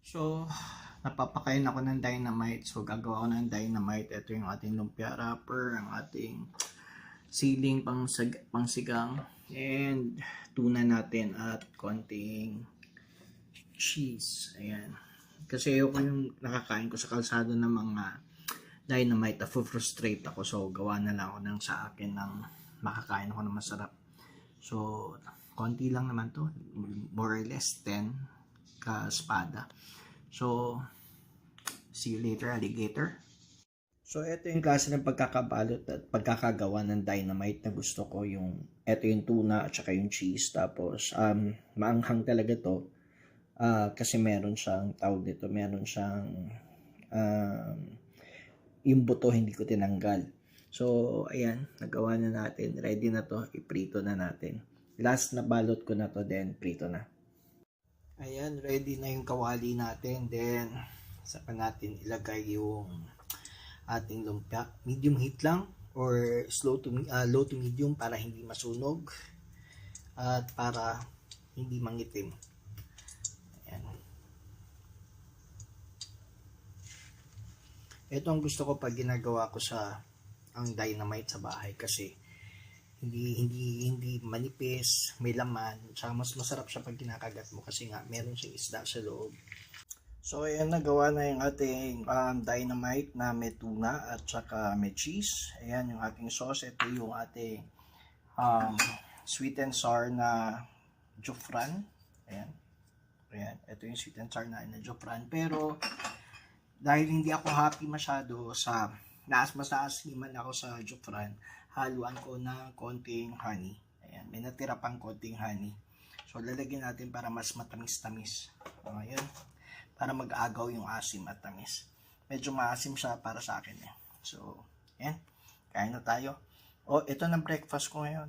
So, napapakain ako ng dynamite. So, gagawa ko ng dynamite. Ito yung ating lumpia wrapper, ang ating siling pangsigang, and tuna natin at konting cheese. Ayan. Kasi ayoko yung nakakain ko sa kalsado ng mga dynamite. Na-frustrate ako. So, gawa na lang ako ng sa akin ng makakain ako ng masarap. So, konti lang naman to. More or less 10 ka espada. So, see you later, alligator. So, ito yung klase ng pagkakabalot at pagkakagawa ng dynamite na gusto ko. Ito yung tuna at saka yung cheese. Tapos, maanghang talaga to. Kasi meron siyang, tawag dito, meron siyang, yung buto hindi ko tinanggal. So, ayan, nagawa na natin. Ready na to, iprito na natin. Last na balot ko na to, then prito na. Ayan, ready na yung kawali natin. Then, saka natin ilagay yung ating lumpia. Medium heat lang or low to medium para hindi masunog at para hindi mangitim. Ayan. Ito ang gusto ko pag ginagawa ko ang dynamite sa bahay kasi hindi manipis, may laman, tsaka mas masarap siya pag kinakagat mo kasi nga meron siyang isda sa loob. So ayan, nagawa na yung ating dynamite na may tuna at saka may cheese. Ayan yung ating sauce. Ito yung ating sweet and sour na jufran. Ayan. Ayan, ito yung sweet and sour na jufran. Pero dahil hindi ako happy masyado mas naasliman ako sa jufran, haluan ko ng konting honey. Ayan, may natira pang konting honey. So, lalagyan natin para mas matamis-tamis. Ayan, para mag-agaw yung asim at tamis. Medyo maasim siya para sa akin. So, ayan, kain na tayo. Ito na breakfast ko ngayon.